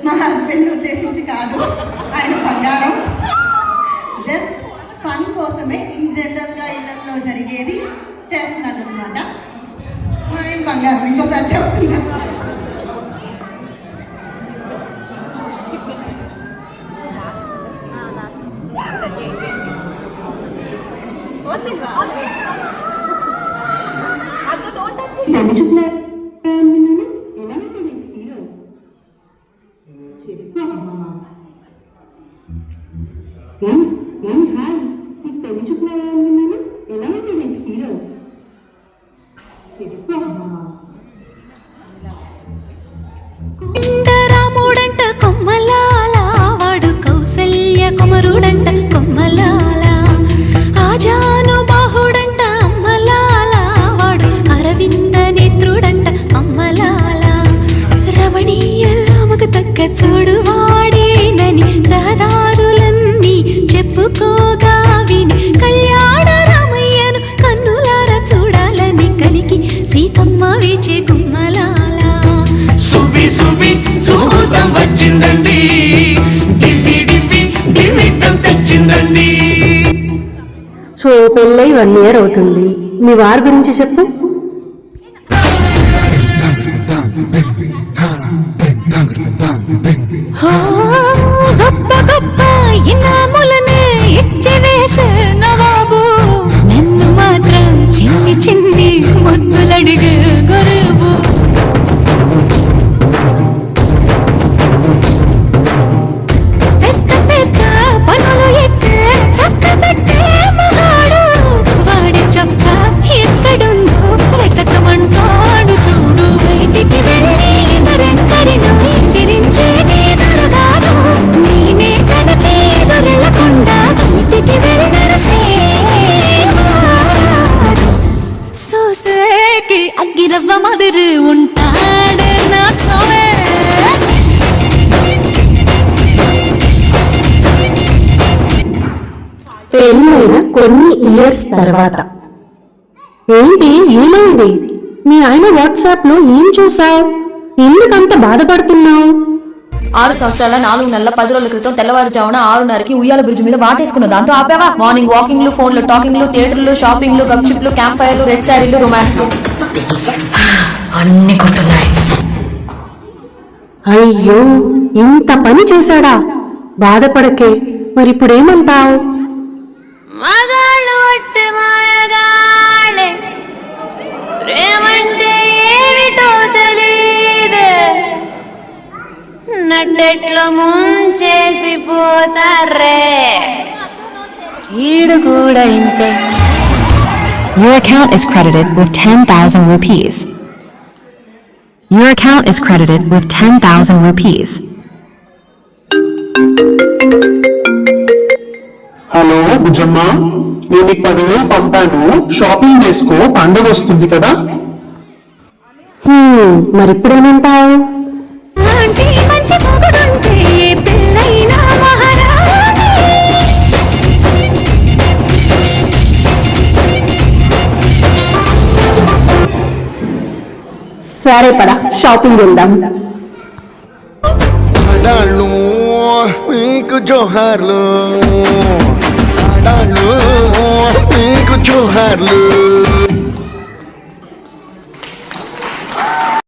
మా హస్బెండ్ ఉద్దేశించి కాదు, ఆయన బంగారం. జస్ట్ ఫన్ కోసమే ఇన్ జనరల్గా ఇళ్లలో జరిగేది చేస్తున్నాను అనమాట. మా ఆయన బంగారం, ఇంకోసారి చెప్తున్నా. రాముడంట కొమ్మలాల, వాడు కౌసల్య కుమరుడంట కొమ్మలాల. ఆజాను బాహుడంట అమ్మలాల, వాడు అరవింద నేత్రుడంట అమ్మలాల. రమణీయలామకు తగ్గ చూడు వాడేనని రహదారులన్నీ చెప్పుకోగా విని, కళ్యాణ రామయ్యను కన్నులార చూడాలని కలిగి సీతమ్మ వేచే గుమ్మలాల. సువి సువి సుహూతం వచ్చిందండి, డివ్వి డివ్వి డివ్విటం తెచ్చిందండి. సో పెళ్ళై 1 year అవుతుంది. మీ వారి గురించి చెప్పు. గొప్ప గొప్ప ఇనాములనే ఇచ్చి వేసే నవాబు, నన్ను మాత్రం చిన్ని చిన్ని ముద్దులడిగే గురువు. పెద్ద పెద్ద పనులు ఎట్టే చక్క పెట్టే మగాడు, వాడి చక్క ఎక్కడుందో వెతకమంటాడు చూడు. బయటికి వెళ్ళి మరెందరినో ఇంటిరించే దొరగాను, నేనే కనకే దొరలకుండా బయటికి వెళ్ళరసేవాడు. సోసేకి అగ్గిరవ్వ మదురు ఉంటాడు నా సోమే. పెళ్ళైన కొన్ని ఇయర్స్ తర్వాత ఏంటి ఏమైంది? మీ ఆయన వాట్సాప్ లో ఏం చూసావు? ఎందుకంత బాధపడుతున్నావు? 6 సంవత్సరాల 4 నెలల 10 రోజుల క్రితం తెల్లవారుజామున 6:30కి ఉయ్యాల బ్రిడ్జ్ మీద వాటేసుకున్న దాంతో ఆపావా? మార్నింగ్ వాకింగ్లు, ఫోన్లు టాకింగ్లు, థియేటర్లు, షాపింగ్లు, గప్చిప్లు, క్యాంప్ ఫైర్లు, రెడ్ శారీలు, రొమాన్స్లు అన్ని గుర్తున్నాయి. అయ్యో, ఇంత పని చేశాడా? బాధపడకే. మరిప్పుడేమంటావు? మగాళ్ళు ఒట్టి మాయగాళ్ళే, ప్రేమంటే ఏమిటో తెలీదే, నట్టెట్లో ముంచేసి పోతారే, ఈడు కూడా ఇంతే. Your account is credited with 10,000 rupees. Your account is credited with 10,000 rupees. Hello Bujjamma, నేను నీకు 10,000 పంపాను. షాపింగ్ చేసుకో, పండుగ వస్తుంది కదా. మరిప్పుడేమంటావు? మంచి మొగుడుంటే పెళ్ళైనా మహారాణి. సరే పద, షాపింగ్ వెళ్దాం. ఆడాళ్ళు మీకు జోహార్లు, ఆడాళ్ళు మీకు జోహార్లు.